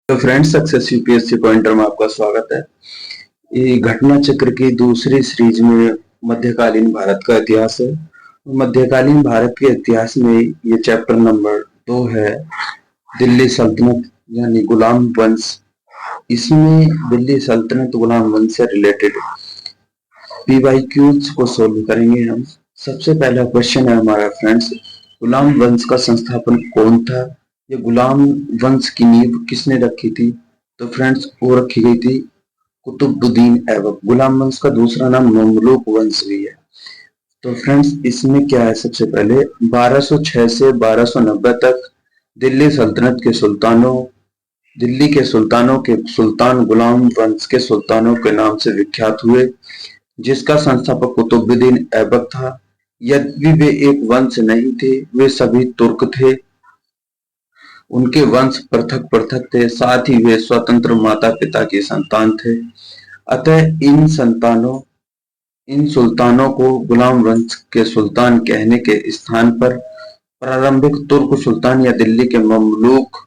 तो friends, success UPSC pointer में आपका स्वागत है। ये घटना चक्र की दूसरी सीरीज में मध्यकालीन भारत का इतिहास है। मध्यकालीन भारत के इतिहास में ये चैप्टर नंबर 2 है, दिल्ली सल्तनत यानी गुलाम वंश। इसमें दिल्ली सल्तनत गुलाम वंश से रिलेटेड पीवाईक्यूज को सोल्व करेंगे हम। सबसे पहला क्वेश्चन है हमारा फ्रेंड्स, गुलाम वंश का संस्थापन कौन था? ये गुलाम वंश की नींव किसने रखी थी? तो फ्रेंड्स वो रखी गई थी कुतुबुद्दीन ऐबक। गुलाम वंश का दूसरा नाम ममलूक वंश भी है। तो फ्रेंड्स इसमें क्या है, सबसे पहले 1206 से 1290 तक दिल्ली सल्तनत के सुल्तानों दिल्ली के सुल्तानों के सुल्तान गुलाम वंश के सुल्तानों के नाम से विख्यात हुए, जिसका संस्थापक कुतुबुद्दीन ऐबक था। यद्यपि वे एक वंश नहीं थे, वे सभी तुर्क थे। उनके वंश पृथक पृथक थे, साथ ही वे स्वतंत्र माता पिता की संतान थे। अतः इन सुल्तानों को गुलाम वंश के सुल्तान कहने के स्थान पर प्रारंभिक तुर्क सुल्तान या दिल्ली के ममलूक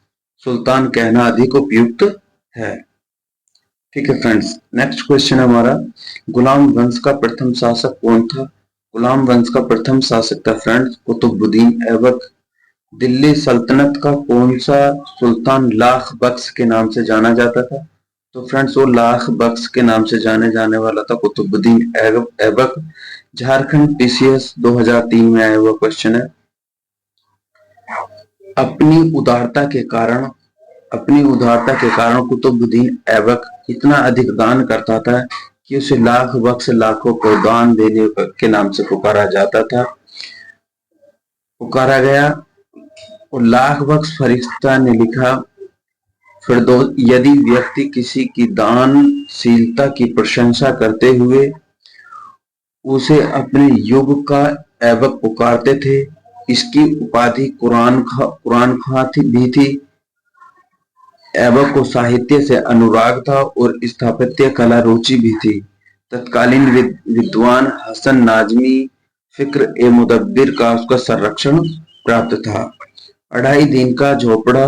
सुल्तान कहना अधिक उपयुक्त है। ठीक है फ्रेंड्स, नेक्स्ट क्वेश्चन हमारा, गुलाम वंश का प्रथम शासक कौन था? गुलाम वंश का प्रथम शासक था फ्रेंड्स कुतुबुद्दीन ऐबक। दिल्ली सल्तनत का कौन सा सुल्तान लाख बख्श के नाम से जाना जाता था? तो फ्रेंड्स वो लाख बख्श के नाम से जाने जाने वाला था कुतुबुद्दीन ऐबक। झारखंड पीसीएस 2003 में आया हुआ क्वेश्चन है। अपनी उदारता के कारण कुतुबुद्दीन ऐबक इतना अधिक दान करता था कि उसे लाख बख्श लाखों को दान देने के नाम से पुकारा गया। और लाख बख्श फरिश्ता ने लिखा, यदि व्यक्ति किसी की दानशीलता की प्रशंसा करते हुए उसे अपने युग का ऐबक पुकारते थे। इसकी उपाधि कुरान खां भी थी। ऐबक को साहित्य से अनुराग था और स्थापत्य कला रुचि भी थी। तत्कालीन विद्वान हसन नाजमी फिक्र ए मुदब्बिर का उसका संरक्षण प्राप्त था। 2.5 दिन का झोपड़ा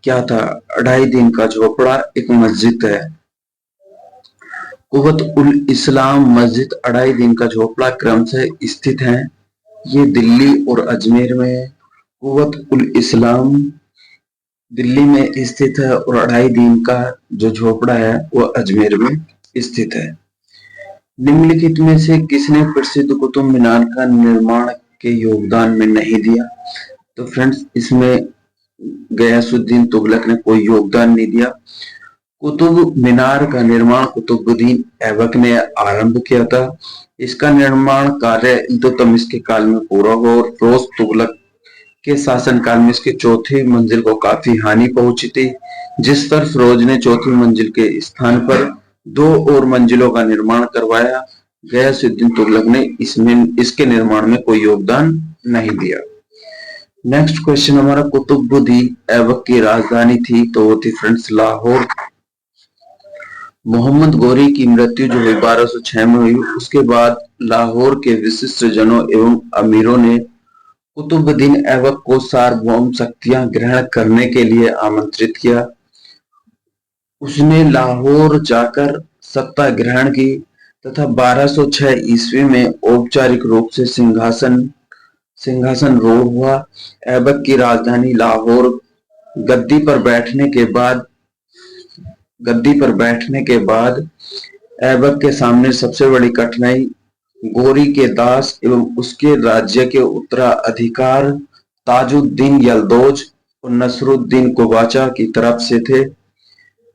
क्या था? 2.5 दिन का झोपड़ा एक मस्जिद है। कुव्वत उल इस्लाम मस्जिद 2.5 दिन का झोपड़ा क्रम से स्थित है। ये दिल्ली और अजमेर में है। कुव्वत उल इस्लाम दिल्ली में स्थित है और 2.5 दिन का जो झोपड़ा है वो अजमेर में स्थित है। निम्नलिखित में से किसने प्रसिद्ध कुतुब मीनार का निर्माण के योगदान में नहीं दिया? तो फ्रेंड्स इसमें गयासुद्दीन तुगलक ने कोई योगदान नहीं दिया। कुतुब मीनार का निर्माण कुतुबुद्दीन ऐबक ने आरंभ किया था। इसका निर्माण कार्य इल्तुतमिश के काल में पूरा हुआ और फिरोज तुगलक के शासनकाल में इसके चौथी मंजिल को काफी हानि पहुंची थी, जिस पर फिरोज ने चौथी मंजिल के स्थान पर 2 और मंजिलों का निर्माण करवाया। गयासुद्दीन तुगलक ने इसके निर्माण में कोई योगदान नहीं दिया। नेक्स्ट क्वेश्चन हमारा, कुतुबुद्दीन ऐबक की राजधानी थी तो वो थी फ्रेंड्स लाहौर। मोहम्मद गोरी की मृत्यु जो हुई 1206 में हुई, उसके बाद लाहौर के विशिष्ट जनों एवं अमीरों ने कुतुबुद्दीन ऐबक को सार्वभौम शक्तियां ग्रहण करने के लिए आमंत्रित किया। उसने लाहौर जाकर सत्ता ग्रहण की तथा 1206 ईस्वी में औपचारिक रूप से सिंहासन रूढ़ हुआ। ऐबक की राजधानी लाहौर गद्दी पर बैठने के बाद ऐबक के सामने सबसे बड़ी कठिनाई गोरी के दास एवं उसके राज्य के उत्तराधिकार ताजुद्दीन यल्दौज और नसरुद्दीन कुबाचा की तरफ से थे।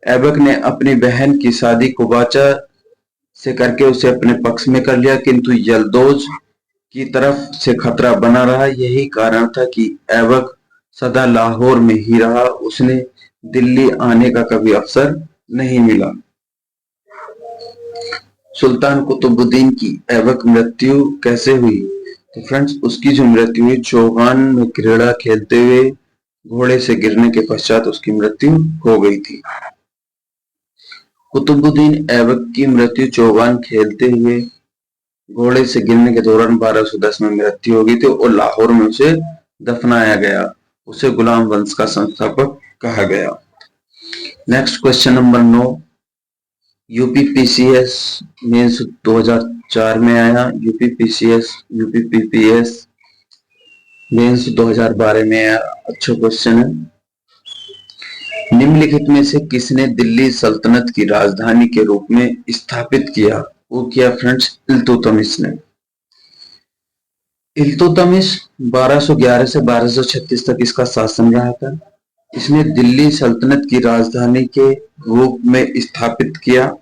ऐबक ने अपनी बहन की शादी कुबाचा से करके उसे अपने पक्ष में कर लिया, किंतु यल्दौज की तरफ से खतरा बना रहा। यही कारण था कि ऐबक सदा लाहौर में ही रहा, उसने दिल्ली आने का कभी अवसर नहीं मिला। सुल्तान कुतुबुद्दीन की ऐबक मृत्यु कैसे हुई? तो फ्रेंड्स उसकी जो मृत्यु हुई, चौगान में क्रीड़ा खेलते हुए घोड़े से गिरने के पश्चात उसकी मृत्यु हो गई थी। कुतुबुद्दीन ऐबक की मृत्यु चौगान खेलते हुए घोड़े से गिरने के दौरान 1210 में मृत्यु हो गई थी और लाहौर में उसे दफनाया गया। उसे गुलाम वंश का संस्थापक कहा गया। Next question number 9, UPPCS mains 2004 में आया, यूपीपीसीएस यूपीपीपीएस मेंस 2012 में आया। अच्छा क्वेश्चन है। निम्नलिखित में से किसने दिल्ली सल्तनत की राजधानी के रूप में स्थापित किया? वो किया फ्रेंड्स इल्तुतमिश ने। इल्तुतमिश 1211 से 1236 तक इसका शासन रहा था। इसने दिल्ली सल्तनत की राजधानी के रूप में स्थापित किया।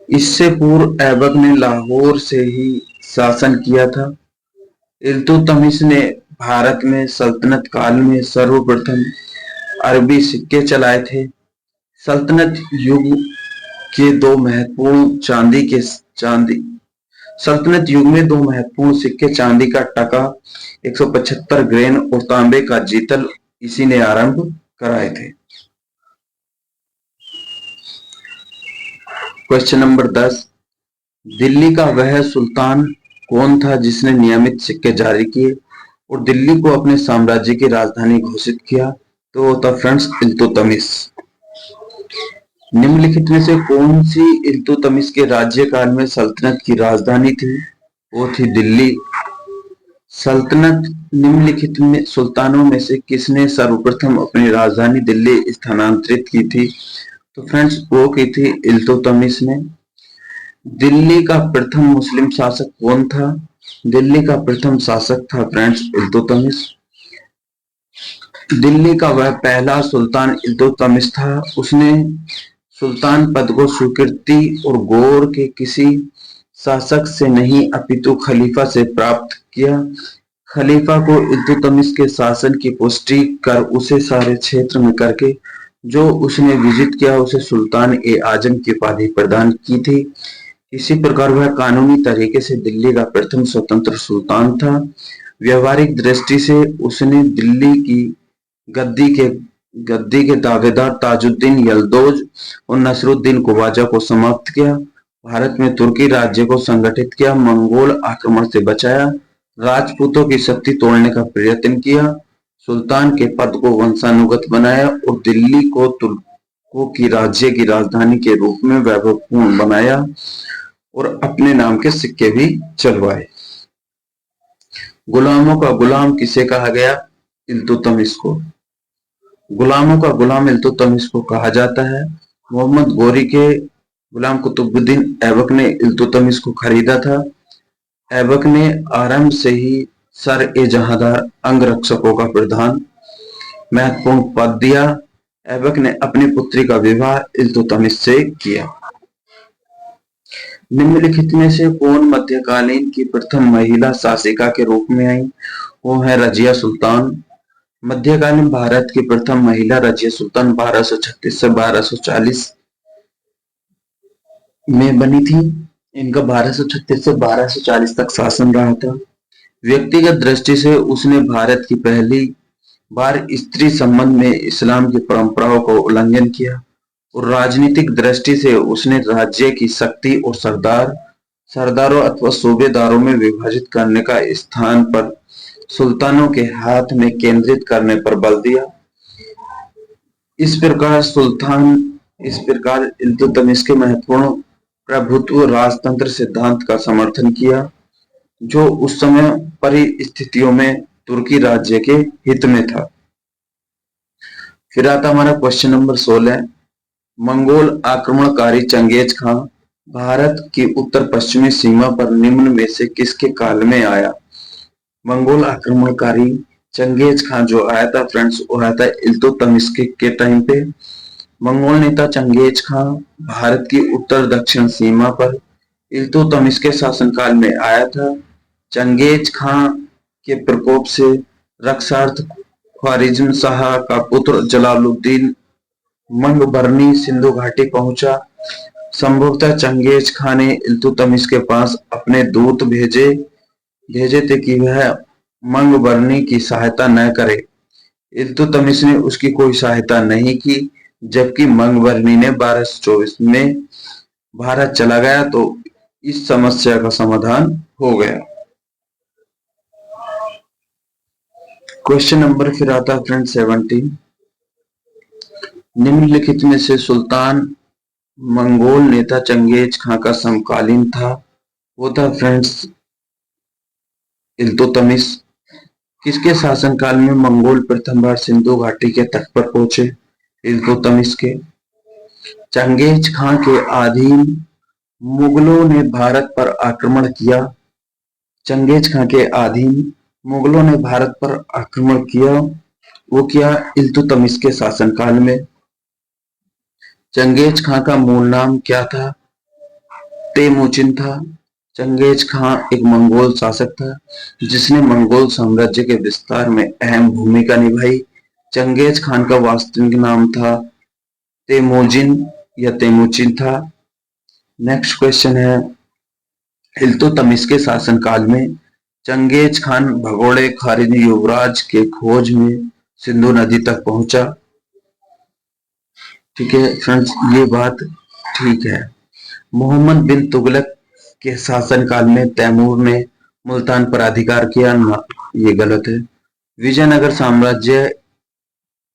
इससे पूर्व ऐबक ने लाहौर से ही शासन किया था। इल्तुतमिश ने भारत में सल्तनत काल में सर्वप्रथम अरबी सिक्के चलाए थे। सल्तनत युग के दो महत्वपूर्ण चांदी सल्तनत युग में दो महत्वपूर्ण सिक्के चांदी का टका 175 ग्रेन और तांबे का जीतल इसी ने आरंभ कराए थे। क्वेश्चन नंबर 10, दिल्ली का वह सुल्तान कौन था जिसने नियमित सिक्के जारी किए और दिल्ली को अपने साम्राज्य की राजधानी घोषित किया? तो वो था फ्रेंड्स इल्तुतमिश। निम्नलिखित में से कौन सी इल्तुतमिश के राज्यकाल में सल्तनत की राजधानी थी? वो थी दिल्ली। सल्तनत निम्नलिखित में सुल्तानों में से किसने सर्वप्रथम अपनी राजधानी दिल्ली स्थानांतरित की थी? तो फ्रेंड्स वो की थी इल्तुतमिश ने। दिल्ली का प्रथम मुस्लिम शासक कौन था? दिल्ली का प्रथम शासक था फ्रेंड्स इल्तुतमिश। दिल्ली का वह पहला सुल्तान इल्तुतमिश था। उसने सुल्तान पद को स्वीकृति और गौर के किसी शासक से नहीं अपितु खलीफा से प्राप्त किया। खलीफा को इल्तुतमिश के शासन की पुष्टि कर उसे सारे क्षेत्र में करके जो उसने विजित किया उसे सुल्तान ए आजम की उपाधि प्रदान की थी। इसी प्रकार वह कानूनी तरीके से दिल्ली का प्रथम स्वतंत्र सुल्तान था। व्यवहारिक दृष्टि से उसने दिल्ली की गद्दी के दावेदार ताजुद्दीन यल्दौज और नसरुद्दीन कुवाजा को समाप्त किया। भारत में तुर्की राज्य को संगठित किया, मंगोल आक्रमण से बचाया, राजपूतों की शक्ति तोड़ने का प्रयत्न किया, सुल्तान के पद को वंशानुगत बनाया और दिल्ली को तुर्कों की राज्य की राजधानी के रूप में वैभवपूर्ण बनाया और अपने नाम के सिक्के भी चलवाए। गुलामों का गुलाम किसे कहा गया? इल्तुतमिश को। गुलामों का गुलाम इल्तुतमिश को कहा जाता है। मोहम्मद गोरी के गुलाम कुतुबुद्दीन ऐबक ने इल्तुतमिश को खरीदा था। ऐबक ने आरंभ से ही सर ए जहांदार अंगरक्षकों का प्रधान महत्वपूर्ण पद दिया। ऐबक ने अपनी पुत्री का विवाह इल्तुतमिश से किया। निम्नलिखित में से कौन मध्यकालीन की प्रथम महिला शासिका के रूप में आई? वो है रजिया सुल्तान। मध्यकालीन भारत की प्रथम महिला रजिया सुल्तान 1236 से 1240 में बनी थी। इनका 1236 से 1240 तक शासन रहा था। व्यक्तिगत दृष्टि से उसने भारत की पहली बार स्त्री संबंध में इस्लाम की परंपराओं को उल्लंघन किया और राजनीतिक दृष्टि से उसने राज्य की शक्ति और सरदारों अथवा सूबेदारों में विभाजित करने का स्थान पर सुल्तानों के हाथ में केंद्रित करने पर बल दिया। इस प्रकार इल्तुतमिश के महत्वपूर्ण प्रभुत्व राजतंत्र सिद्धांत का समर्थन किया जो उस समय परिस्थितियों में तुर्की राज्य के हित में था। फिर आता हमारा क्वेश्चन नंबर 16, मंगोल आक्रमणकारी चंगेज खां भारत की उत्तर पश्चिमी सीमा पर निम्न में से किसके काल में आया? मंगोल आक्रमणकारी चंगेज खां जो आया था फ्रेंड्स वो आया था इल्तुतमिश के टाइम पे। मंगोल नेता चंगेज खां भारत की उत्तर दक्षिण सीमा पर इल्तुतमिश के शासनकाल में आया था। चंगेज खां के प्रकोप से रक्षार्थ ख्वारिज्म शाह का पुत्र जलालुद्दीन मंगबरनी सिंधु घाटी पहुंचा। संभवतः चंगेज खां ने इल्तुतमिश के पास अपने दूत भेजे थे कि वह मंगबरनी की सहायता न करे। इल्तुतमिश ने उसकी कोई सहायता नहीं की, जबकि मंगबरनी ने 1224 में भारत चला गया तो इस समस्या का समाधान हो गया। क्वेश्चन नंबर फिर आता है फ्रेंड 17, निम्नलिखित में से सुल्तान मंगोल नेता चंगेज खां का समकालीन था? वो था फ्रेंड्स इल्तुतमिश। किसके शासनकाल में मंगोल प्रथम बार सिंधु घाटी के तट पर पहुंचे? इल्तुतमिश के। चंगेज खां के अधीन मुगलों ने भारत पर आक्रमण किया। चंगेज खां के अधीन मुगलों ने भारत पर आक्रमण किया। वो किया इल्तुतमिश के शासनकाल में। चंगेज खां का मूल नाम क्या था? तेमुचिन था। चंगेज खां एक मंगोल शासक था जिसने मंगोल साम्राज्य के विस्तार में अहम भूमिका निभाई। चंगेज खान का वास्तविक नाम था तेमुजिन या तेमुचिन था। नेक्स्ट क्वेश्चन है, इल्तुतमिश के शासनकाल में चंगेज खान भगोड़े खारिज युवराज के खोज में सिंधु नदी तक पहुंचा। ठीक है फ्रेंड्स, ये बात ठीक है। मोहम्मद बिन तुगलक के शासनकाल में तैमूर ने मुल्तान पर अधिकार किया ना, ये गलत है। विजयनगर साम्राज्य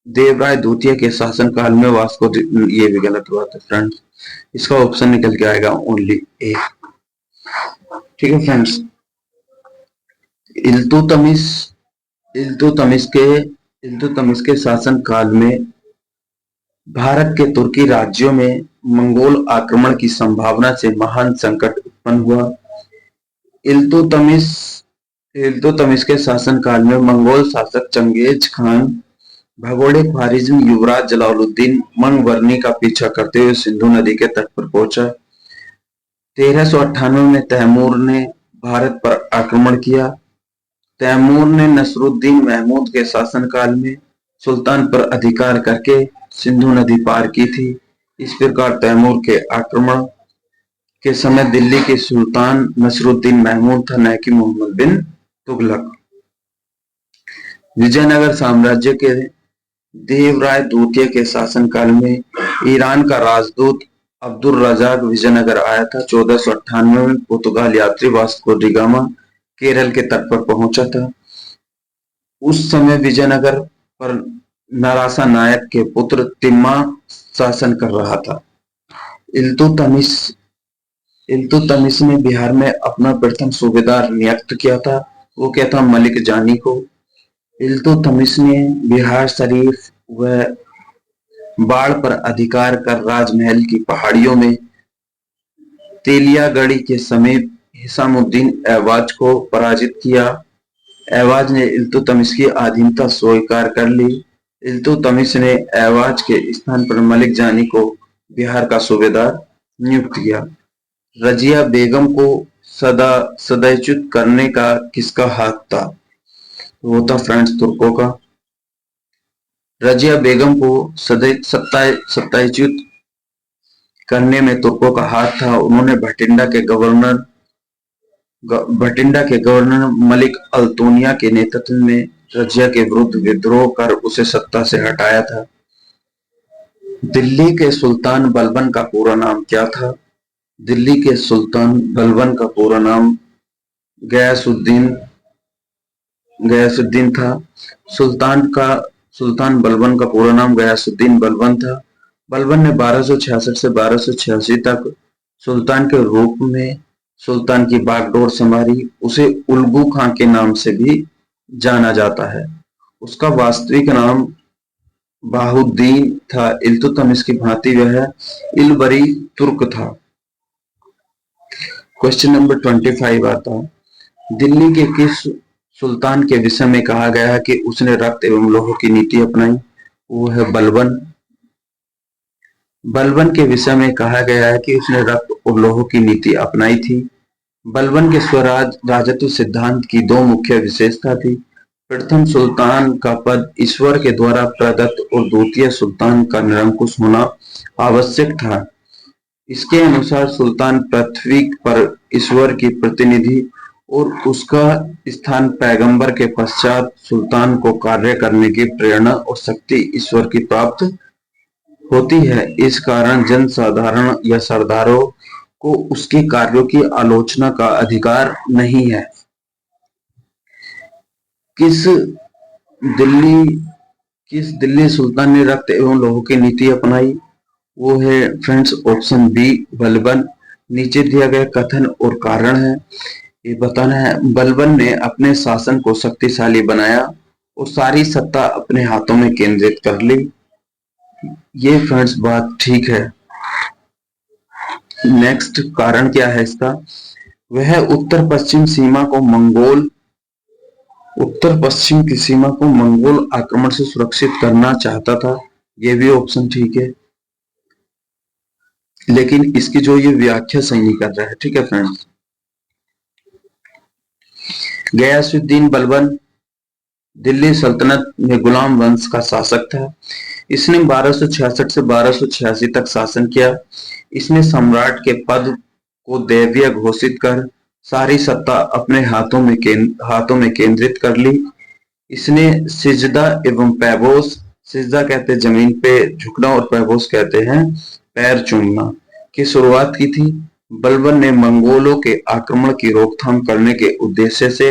देवराय द्वितीय के शासनकाल में वास्को, ये भी गलत बात है फ्रेंड्स। इसका ऑप्शन निकल के आएगा ओनली ए। ठीक है फ्रेंड्स, इल्तुतमिश इल्तुतमिश के शासन काल में भारत के तुर्की राज्यों में मंगोल आक्रमण की संभावना से महान संकट उत्पन्न हुआ। इल्तुतमिश इल्तुतमिश के शासनकाल में मंगोल शासक चंगेज खान भगोड़े ख्वारिज्म युवराज जलालुद्दीन मंगवर्नी का पीछा करते हुए सिंधु नदी के तट पर पहुंचा। 1398 में तैमूर ने भारत पर आक्रमण किया। तैमूर ने नसरुद्दीन महमूद के शासनकाल में सुल्तान पर अधिकार करके सिंधु नदी पार की थी। इस प्रकार तैमूर के आक्रमण के समय दिल्ली के सुल्तान नसरुद्दीन महमूद था, न कि मोहम्मद बिन तुगलक। विजयनगर साम्राज्य के देवराय द्वितीय के शासनकाल में ईरान का राजदूत अब्दुल रजाक विजयनगर आया था। 1498 में पुर्तगाल यात्री वास्को डी गामा केरल के तट पर पहुंचा था। उस समय विजयनगर पर नरासा नायक के पुत्र तिम्मा शासन कर रहा था। इल्तुतमिश ने बिहार में अपना प्रथम सूबेदार नियुक्त किया था। वो क्या था? मलिक जानी को। इल्तुतमिश ने बिहार शरीफ व बाढ़ पर अधिकार कर राजमहल की पहाड़ियों में तेलियागढ़ी के समीप हिसामुद्दीन ऐवाज को पराजित किया। ऐवाज ने इल्तुतमिश की अधीनता स्वीकार कर ली। इल्तुतमिश ने ऐवाज के स्थान पर मलिक जानी को बिहार का सूबेदार नियुक्त किया। रजिया बेगम को सदैच्युत करने का किसका हाथ था? वो था फ्रेंड्स तुर्कों का। रजिया बेगम को सत्ताच्युत करने में तुर्कों का हाथ था। उन्होंने भटिंडा के गवर्नर मलिक अल्तूनिया के नेतृत्व में रजिया के विरुद्ध विद्रोह कर उसे सत्ता से हटाया था। दिल्ली के सुल्तान बलबन का पूरा नाम क्या था? दिल्ली के सुल्तान बलबन का पूरा नाम गयासुद्दीन था। सुल्तान बलबन का पूरा नाम गयासुद्दीन बलबन था। बलबन ने 1266 से 1286 तक सुल्तान के रूप में सुल्तान की बागडोर संभाली। उसे उल्गू खां के नाम से भी जाना जाता है। उसका वास्तविक नाम बाहुद्दीन था। इल्तुतमिश की भांति वह इलबरी तुर्क था। क्वेश्चन नंबर 25 आता है, दिल्ली के किस सुल्तान के विषय में कहा गया है कि उसने रक्त एवं लोह की नीति अपनाई? वो है बलबन। बलबन के विषय में कहा गया है कि उसने रक्त और लोह की नीति अपनाई थी। बलबन के स्वराज राजत्व सिद्धांत की दो मुख्य विशेषता थी। प्रथम सुल्तान का पद ईश्वर के द्वारा प्रदत्त और द्वितीय सुल्तान का निरंकुश होना आवश्यक था। इसके अनुसार सुल्तान पृथ्वी पर ईश्वर की प्रतिनिधि और उसका स्थान पैगंबर के पश्चात सुल्तान को कार्य करने की प्रेरणा और शक्ति ईश्वर की प्राप्त होती है। इस कारण जनसाधारण या सरदारों को उसके कार्यों की आलोचना का अधिकार नहीं है। दिल्ली किस दिल्ली सुल्तान ने रक्त एवं लोह की नीति अपनाई? वो है फ्रेंड्स ऑप्शन बी बलबन। नीचे दिया गया कथन और कारण है, ये बताना है। बलबन ने अपने शासन को शक्तिशाली बनाया और सारी सत्ता अपने हाथों में केंद्रित कर ली। ये फ्रेंड्स बात ठीक है। नेक्स्ट कारण क्या है इसका? वह उत्तर पश्चिम की सीमा को मंगोल आक्रमण से सुरक्षित करना चाहता था। यह भी ऑप्शन ठीक है, लेकिन इसकी जो ये व्याख्या सही नहीं कर रहा है। ठीक है फ्रेंड्स। गयासुद्दीन बलबन दिल्ली सल्तनत में गुलाम वंश का शासक था। इसने 1266 से 1286 तक शासन किया। इसने सम्राट के पद को दैवीय घोषित कर सारी सत्ता अपने हाथों में केंद्रित कर ली। इसने सिजदा एवं पैबोस, सिजदा कहते हैं जमीन पे झुकना और पैबोस कहते हैं पैर चूमना, की शुरुआत की थी। बलबन ने मंगोलों के आक्रमण की रोकथाम करने के उद्देश्य से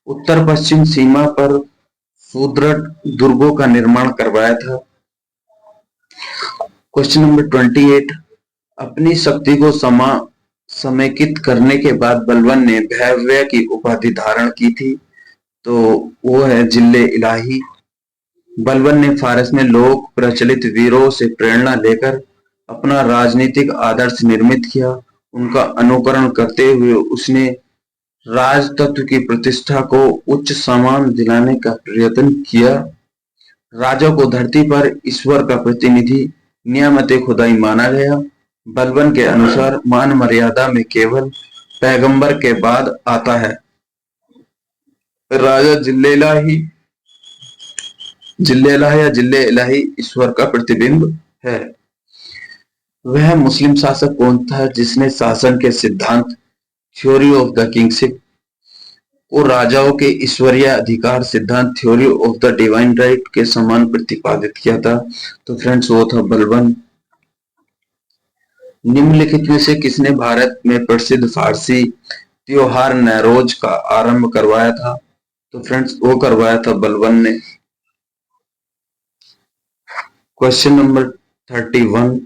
उत्तर पश्चिम सीमा पर सुदृढ़ दुर्गों का निर्माण करवाया था। क्वेश्चन नंबर 28, अपनी शक्ति को समेकित करने के बाद बलबन ने भैरव की उपाधि धारण की थी, तो वो है जिल्ले इलाही। बलबन ने फारस में लोक प्रचलित वीरों से प्रेरणा लेकर अपना राजनीतिक आदर्श निर्मित किया। उनका अनुकरण करते हुए उसने राजतत्व की प्रतिष्ठा को उच्च सम्मान दिलाने का प्रयत्न किया। राजा को धरती पर ईश्वर का प्रतिनिधि नियामत खुदाई माना गया। बलबन के अनुसार मान मर्यादा में केवल पैगंबर के बाद आता है। राजा जिल्ले इलाही ईश्वर का प्रतिबिंब है। वह मुस्लिम शासक कौन था जिसने शासन के सिद्धांत थ्योरी ऑफ द किंगशिप और राजाओं के ईश्वरीय अधिकार सिद्धांत theory of the divine right के समान प्रतिपादित किया था? तो फ्रेंड्स वो था बलबन। निम्नलिखित में से किसने भारत में प्रसिद्ध फारसी त्योहार नौरोज का आरंभ करवाया था? तो फ्रेंड्स वो करवाया था बलबन ने। क्वेश्चन नंबर 31,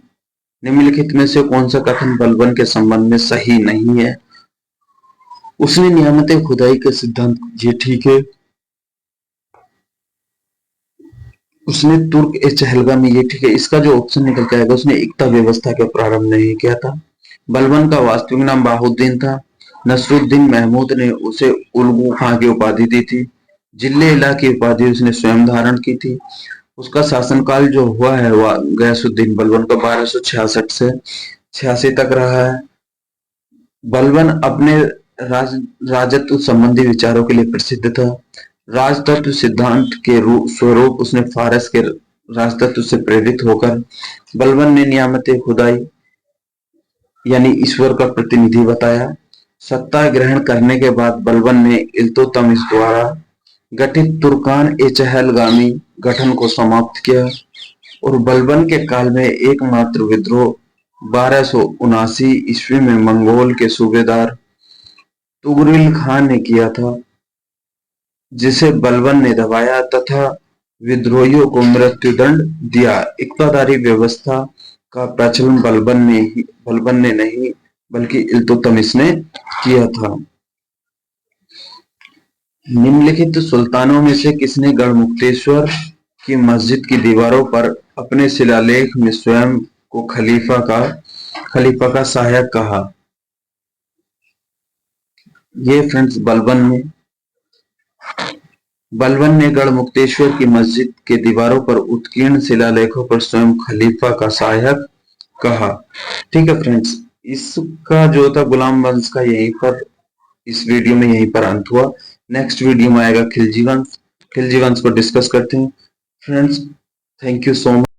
निम्नलिखित में से कौन सा कथन बलबन के संबंध में सही नहीं है? उसने नियामत खुदाई के सिद्धांत, ये ठीक है। उसने तुर्क ए चहलगा में, ये ठीक है। इसका जो ऑप्शन निकल के आएगा, उसने एकता व्यवस्था का प्रारंभ नहीं किया था। बलबन का वास्तविक नाम बाहुद्दीन था। नसरुद्दीन महमूद ने उसे उलगू खां की उपाधि दी थी। जिले इला की उपाधि उसने स्वयं धारण की थी। उसका शासनकाल जो हुआ है वह गयासुद्दीन बलबन का 1266 से 86 तक रहा है। बलबन अपने राजत्व संबंधी विचारों के लिए प्रसिद्ध था। राजतत्व सिद्धांत के स्वरूप उसने फारस के राजतत्व से प्रेरित होकर बलबन ने नियामत खुदाई यानी ईश्वर का प्रतिनिधि बताया। सत्ता ग्रहण करने के बाद बलबन ने इल्तुतमिश द्वारा गठित तुर्कान ए चहलगामी गठन को समाप्त किया और बलबन के काल में एकमात्र विद्रोह 1279 ईस्वी में मंगोल के सूबेदार तुगरिल खान ने किया था, जिसे बलबन ने दबाया तथा विद्रोहियों को मृत्युदंड दिया। इक्तादारी व्यवस्था का प्रचलन बलबन ने नहीं बल्कि इल्तुतमिश ने किया था। निम्नलिखित सुल्तानों में से किसने गढ़मुक्तेश्वर की मस्जिद की दीवारों पर अपने शिलालेख में स्वयं को खलीफा का सहायक कहा? ये फ्रेंड्स बलबन ने गढ़मुक्तेश्वर की मस्जिद के दीवारों पर उत्कीर्ण शिलालेखों पर स्वयं खलीफा का सहायक कहा। ठीक है फ्रेंड्स, इसका जो था गुलाम वंश का यहीं पर इस वीडियो में यहीं पर अंत हुआ। नेक्स्ट वीडियो में आएगा खिलजी वंश को डिस्कस करते हैं friends. Thank you so much.